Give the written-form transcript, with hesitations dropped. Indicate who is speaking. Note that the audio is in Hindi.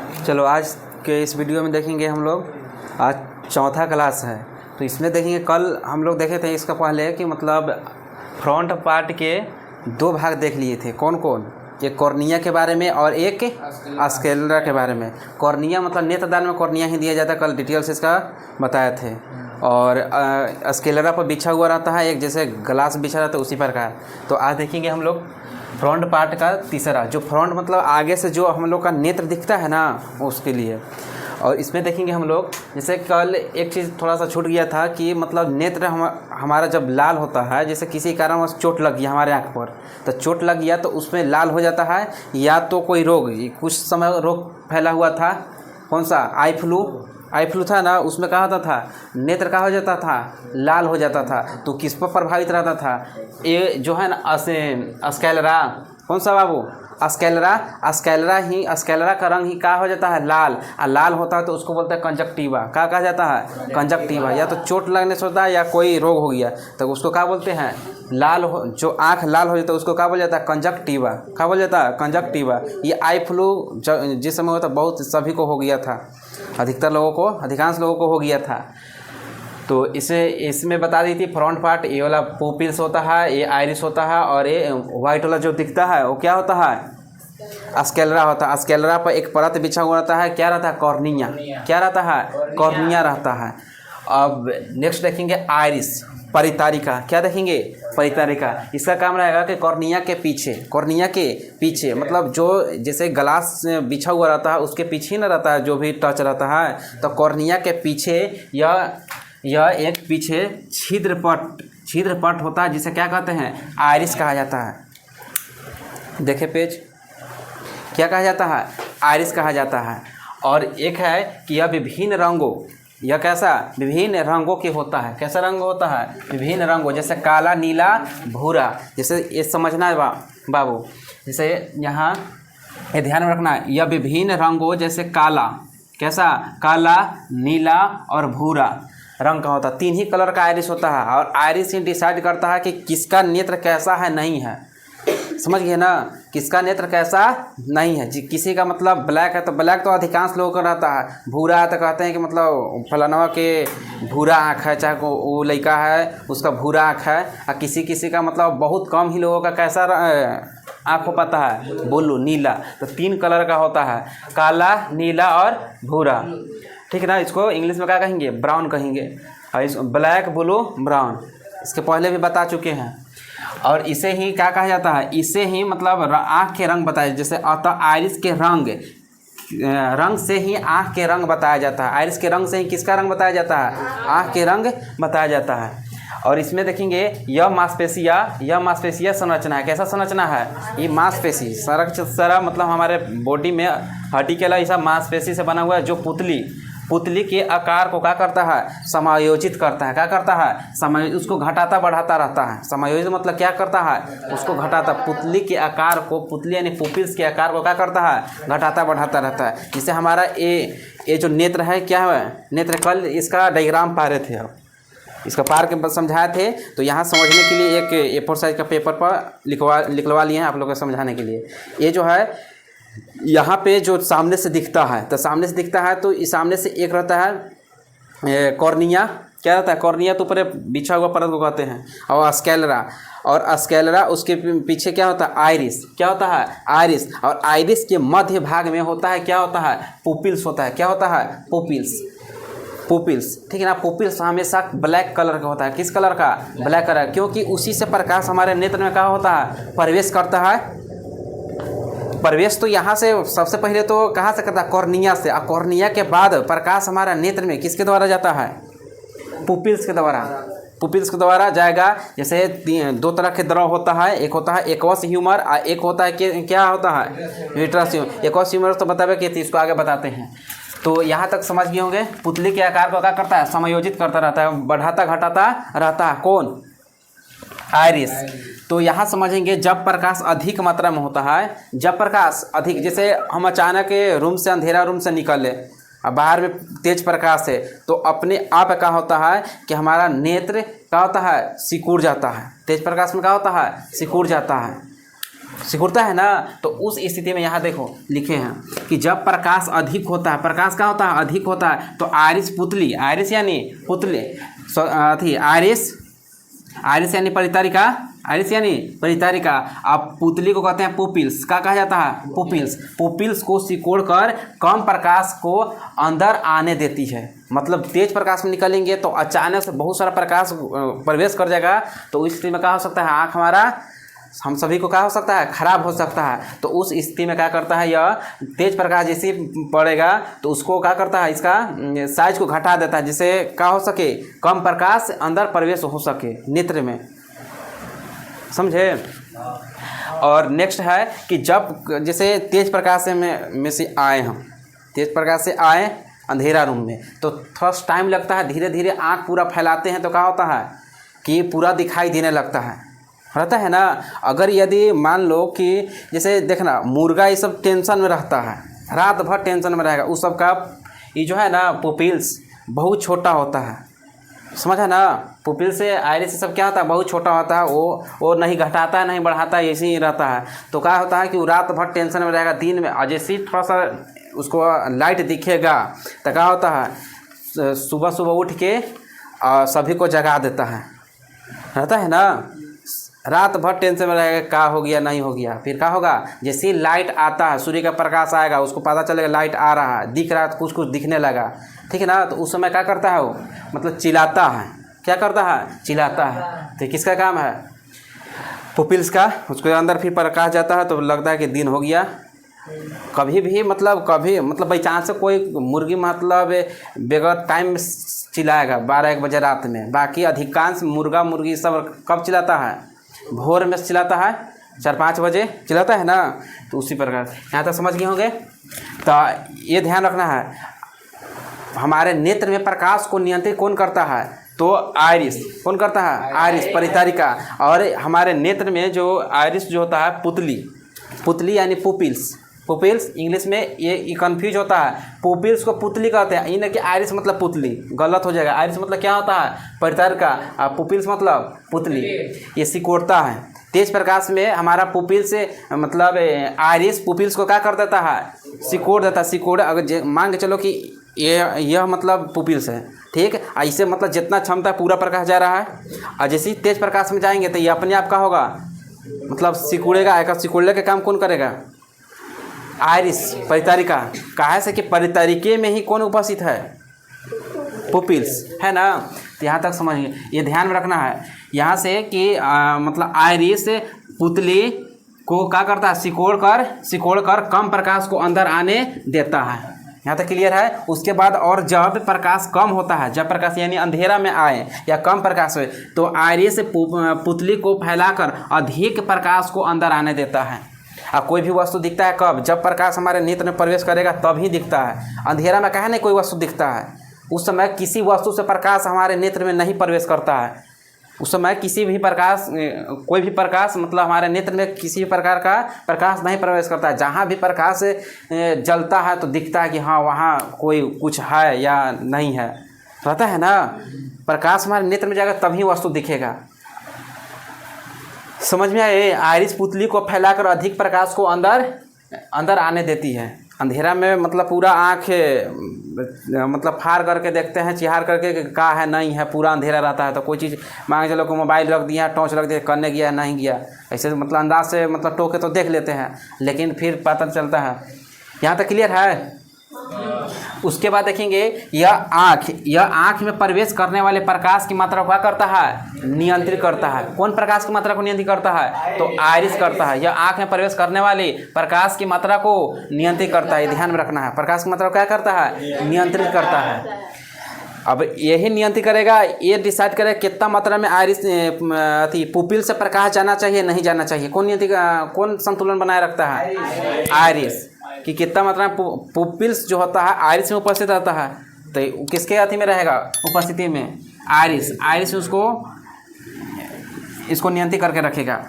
Speaker 1: चलो आज के इस वीडियो में देखेंगे हम लोग। आज चौथा क्लास है तो इसमें देखेंगे। कल हम लोग देखे थे इसका पहले कि मतलब फ्रंट पार्ट के दो भाग देख लिए थे। कौन कौन? एक कॉर्निया के बारे में और एक स्क्लेरा के बारे में। कॉर्निया मतलब नेत्रदान में कॉर्निया ही दिया जाता है, कल डिटेल से इसका बताए थे। और स्क्लेरा पर बिछा हुआ रहता है, एक जैसे ग्लास बिछा रहता है उसी प्रकार। तो आज देखेंगे हम लोग फ्रंट पार्ट का तीसरा, जो फ्रंट मतलब आगे से जो हम लोग का नेत्र दिखता है ना, उसके लिए। और इसमें देखेंगे हम लोग, जैसे कल एक चीज़ थोड़ा सा छूट गया था कि मतलब नेत्र हमारा जब लाल होता है, जैसे किसी कारणवश चोट लग गया हमारे आँख पर, तो चोट लग गया तो उसमें लाल हो जाता है। या तो कोई रोग, कुछ समय रोग फैला हुआ था, कौन सा? आई फ्लू था ना, उसमें क्या होता था? नेत्र का हो जाता था, लाल हो जाता था। तो किस पर प्रभावित रहता था? ये जो है ना स्क्लेरा। कौन सा बाबू? स्क्लेरा का रंग ही क्या हो जाता है? लाल। और लाल होता है तो उसको बोलते हैं कंजक्टिवा। क्या कहा जाता है? कंजक्टिवा। या तो चोट लगने से होता है या कोई रोग हो गया तो उसको क्या बोलते हैं? लाल हो, जो आँख लाल हो जाता है उसको क्या बोल जाता है? कंजक्टिवा। क्या बोल जाता है? कंजक्टिवा। ये आई फ्लू जिस समय होता बहुत सभी को हो गया था, अधिकतर लोगों को, अधिकांश लोगों को हो गया था। तो इसमें बता दी थी फ्रंट पार्ट, ये वाला पुपिल्स होता है, ये आइरिस होता है, और ये वाइट वाला जो दिखता है वो क्या होता है? स्क्लेरा होता है। स्क्लेरा पर एक परत बिछा हुआ रहता है, क्या रहता है? कॉर्निया। क्या रहता है? कॉर्निया रहता है। अब नेक्स्ट देखेंगे आइरिस, परितारिका। क्या देखेंगे? परितारिका। इसका काम रहेगा कि कॉर्निया के पीछे मतलब जो जैसे ग्लास बिछा हुआ रहता है उसके पीछे ना रहता है जो भी टच रहता है, तो कॉर्निया के पीछे यह एक पीछे छिद्रपट होता है, जिसे क्या कहते हैं? आइरिस कहा जाता है। देखे पेज, क्या कहा जाता है? आइरिस कहा जाता है। और एक है कि यह विभिन्न रंगों, यह कैसा? विभिन्न रंगों के होता है। कैसा रंग होता है? विभिन्न रंगों, जैसे काला, नीला, भूरा। जैसे ये समझना है बाबू, जैसे यहाँ ये ध्यान में रखना है, यह विभिन्न रंगों जैसे काला, कैसा? काला, नीला और भूरा रंग का होता है। तीन ही कलर का आइरिस होता है, और आइरिस ही डिसाइड करता है कि किसका नेत्र कैसा है, नहीं है। समझ गए ना? किसका नेत्र कैसा नहीं है जी। किसी का मतलब ब्लैक है तो ब्लैक तो अधिकांश लोगों का रहता है, भूरा है तो कहते हैं कि मतलब फलाना के भूरा आँख है, चाहे वो लड़का है उसका भूरा आँख है। और किसी का मतलब बहुत कम ही लोगों का कैसा आँख हो पाता है? ब्लू, नीला। तो तीन कलर का होता है, काला, नीला और भूरा। ठीक है ना? इसको इंग्लिश में क्या कहेंगे? ब्राउन कहेंगे। और इस ब्लैक, ब्लू, ब्राउन इसके पहले भी बता चुके हैं। और इसे ही क्या कहा जाता है? इसे ही मतलब आँख के रंग बताए, जैसे अतः आइरिस के रंग से ही आँख के रंग बताया जाता है। आइरिस के रंग से ही किसका रंग बताया जाता है? आँख के रंग बताया जाता है। और इसमें देखेंगे यह मांसपेशिया संरचना है। कैसा संरचना है? ये मांसपेशी सारा मतलब हमारे बॉडी में हड्डी के अलावा ऐसा मांसपेशी से बना हुआ है, जो पुतली के आकार को क्या करता है? समायोजित करता है। क्या करता है? उसको घटाता बढ़ाता रहता है। समायोजित मतलब क्या करता है? उसको घटाता, पुतली के आकार को, पुतली यानी पुपिल्स के आकार को क्या करता है? घटाता बढ़ाता रहता है। जिससे हमारा ये जो नेत्र है, क्या है? नेत्र। कल इसका डायग्राम पा रहे थे, आप इसका पार के समझाए थे, तो यहाँ समझने के लिए एक A4 साइज का पेपर पर लिखवा लिए हैं आप लोगों को समझाने के लिए। ये जो है यहाँ पे जो सामने से दिखता है, तो सामने से दिखता है तो इस सामने से एक रहता है कॉर्निया। क्या रहता है? कॉर्निया तो ऊपर बिछा हुआ परत को कहते हैं। और स्क्लेरा उसके पीछे क्या होता है? आइरिस। क्या होता है? आइरिस। और आइरिस के मध्य भाग में होता है, क्या होता है? पुपिल्स होता है। क्या होता है? पुपिल्स। ठीक है ना? पुपिल्स हमेशा ब्लैक कलर का होता है। किस कलर का? Black colour. क्योंकि उसी से प्रकाश हमारे नेत्र में क्या होता है? प्रवेश करता है। प्रवेश तो यहाँ से सबसे पहले तो कहाँ से करता है? कॉर्निया से। और कॉर्निया के बाद प्रकाश हमारा नेत्र में किसके द्वारा जाता है? पुपिल्स के द्वारा जाएगा। जैसे दो तरह के द्रव होता है, एक होता है एक्वस ह्यूमर और एक होता है क्या होता है? Vitreous humour. एक्वस ह्यूमर तो बतावे कि इसको आगे बताते हैं। तो यहाँ तक समझ गए होंगे। पुतली के आकार को क्या करता है? समायोजित करता रहता है, बढ़ाता घटाता रहता है। कौन? आइरिस। तो यहाँ समझेंगे जब प्रकाश अधिक मात्रा में होता है, जब प्रकाश अधिक, जैसे हम अचानक रूम से, अंधेरा रूम से निकले और बाहर में तेज प्रकाश है, तो अपने आप क्या होता है कि हमारा नेत्र क्या होता है? सिकुड़ जाता है। तेज प्रकाश में क्या होता है? सिकुड़ जाता है। सिकुड़ता है ना। तो उस स्थिति में यहाँ देखो लिखे हैं कि जब प्रकाश अधिक होता है, प्रकाश क्या होता है, अधिक होता है, तो आयरिस पुतली, आयरिस यानी पुतली, थी आयरिस, आयरिस यानी परितारिका, आयरिस यानी परितारिका। अब पुतली को कहते हैं पुपिल्स। क्या कहा जाता है, पुपिल्स। पुपिल्स को सिकोड़ कर कम प्रकाश को अंदर आने देती है। मतलब तेज प्रकाश में निकलेंगे तो अचानक से बहुत सारा प्रकाश प्रवेश कर जाएगा, तो इस स्थिति में क्या हो सकता है, आँख हमारा, हम सभी को क्या हो सकता है, खराब हो सकता है। तो उस स्थिति में क्या करता है, यह तेज प्रकाश जैसे पड़ेगा तो उसको क्या करता है, इसका साइज को घटा देता है, जिससे क्या हो सके, कम प्रकाश अंदर प्रवेश हो सके नेत्र में, समझे। और नेक्स्ट है कि जब जैसे तेज प्रकाश में से आए, हम तेज प्रकाश से आए अंधेरा रूम में, तो थोड़ा टाइम लगता है, धीरे धीरे आँख पूरा फैलाते हैं तो क्या होता है कि पूरा दिखाई देने लगता है, रहता है ना। अगर यदि मान लो कि जैसे देखना मुर्गा ये सब टेंशन में रहता है, रात भर टेंशन में रहेगा, उस सब का ये जो है ना पुपिल्स बहुत छोटा होता है, समझा ना। पुपिल से आयरिस से सब क्या होता है, बहुत छोटा होता है, वो नहीं घटाता है नहीं बढ़ाता है, ऐसे ही रहता है। तो क्या होता है कि वो रात भर टेंशन में रहेगा, दिन में जैसे ही थोड़ा सा उसको लाइट दिखेगा तो क्या होता है, सुबह सुबह उठ के सभी को जगा देता है, रहता है ना। रात भर टेंशन में रहेगा, क्या हो गया नहीं हो गया, फिर क्या होगा, जैसे ही लाइट आता है, सूर्य का प्रकाश आएगा, उसको पता चलेगा लाइट आ रहा है, दिख रहा है, कुछ कुछ दिखने लगा, ठीक है ना। तो उस समय क्या करता है वो, मतलब चिल्लाता है, क्या करता है, चिल्लाता है। तो किसका काम है, पुपिल्स का। उसके अंदर फिर प्रकाश जाता है तो लगता है कि दिन हो गया। कभी भी मतलब बाई चांस से कोई मुर्गी मतलब बगैर टाइम चिल्लाएगा 12-1 बजे रात में, बाकी अधिकांश मुर्गा मुर्गी सब कब चिल्लाता है, भोर में चिल्लाता है, 4-5 बजे चिल्लाता है ना। तो उसी प्रकार यहाँ तक समझ गए होंगे। तो ये ध्यान रखना है, हमारे नेत्र में प्रकाश को नियंत्रित कौन करता है, तो आयरिस। कौन करता है, आयरिस परितारिका। और हमारे नेत्र में जो आयरिस जो होता है पुतली, पुतली यानी पुपिल्स, पुपिल्स इंग्लिश में ये कंफ्यूज होता है, पुपिल्स को पुतली कहते हैं, इन्हें कि आयरिस मतलब पुतली, गलत हो जाएगा। आयरिस मतलब क्या होता है, परितारिका, और पुपिल्स मतलब पुतली, ये सिकोड़ता है। तेज प्रकाश में हमारा पुपिल्स से मतलब आयरिस पुपिल्स को क्या कर देता है, सिकोड़ देता है। सिकोड़ अगर मान के चलो कि यह मतलब पुपिल्स है, ठीक। ऐसे मतलब जितना क्षमता पूरा प्रकाश जा रहा है, और जैसे ही तेज प्रकाश में जाएंगे तो ये अपने आप का होगा, मतलब सिकुड़ेगा। एक सिकुड़ने का काम कौन करेगा, आयरिस परितारिका। कहा से कि परितारिके में ही कौन उपस्थित है, पुपिल्स, है ना। तो यहाँ तक समझिए, ये ध्यान में रखना है यहाँ से कि मतलब आयरिस पुतली को क्या करता है, सिकोड़ कर कम प्रकाश को अंदर आने देता है। यहाँ तक क्लियर है। उसके बाद और जब प्रकाश कम होता है, जब प्रकाश यानी अंधेरा में आए या कम प्रकाश हो, तो आयरिस पुतली को फैलाकर अधिक प्रकाश को अंदर आने देता है। अब कोई भी वस्तु दिखता है कब, जब प्रकाश हमारे नेत्र में प्रवेश करेगा तभी दिखता है। अंधेरा में कहाँ नहीं कोई वस्तु दिखता है, उस समय किसी वस्तु से प्रकाश हमारे नेत्र में नहीं प्रवेश करता है। उस समय किसी भी प्रकाश, कोई भी प्रकाश मतलब हमारे नेत्र में किसी भी प्रकार का प्रकाश नहीं प्रवेश करता है। जहाँ भी प्रकाश जलता है तो दिखता है कि हाँ वहाँ कोई कुछ है या नहीं है, रहता है ना। प्रकाश हमारे नेत्र में जाएगा तभी वस्तु दिखेगा। समझ में आए। आयरिस पुतली को फैलाकर अधिक प्रकाश को अंदर आने देती है। अंधेरा में मतलब पूरा आँख मतलब फाड़ करके देखते हैं, चिहार करके का है नहीं है, पूरा अंधेरा रहता है। तो कोई चीज़ मान के चलो को मोबाइल रख दिया, टॉर्च रख दिया, करने गया नहीं गया, ऐसे मतलब अंदाज से मतलब टोके तो देख लेते हैं, लेकिन फिर पता चलता है। यहाँ तक क्लियर है। उसके बाद देखेंगे यह आँख में प्रवेश करने वाले प्रकाश की मात्रा को क्या करता है, नियंत्रित करता है। कौन प्रकाश की मात्रा को नियंत्रित करता है, तो आयरिस करता है। यह आँख में प्रवेश करने वाले प्रकाश की मात्रा को नियंत्रित करता है। ध्यान में रखना है, प्रकाश की मात्रा को क्या करता है, नियंत्रित करता है। अब यही नियंत्रित करेगा, ये डिसाइड करेगा कितना मात्रा में आयरिस पुपिल से प्रकाश जाना चाहिए नहीं जाना चाहिए। कौन संतुलन बनाए रखता है, आयरिस, कि कितना मात्रा में पुपिल्स जो होता है आयरिस में उपस्थित रहता है। तो किसके अथी में रहेगा, उपस्थिति में आयरिस उसको इसको नियंत्रित करके रखेगा।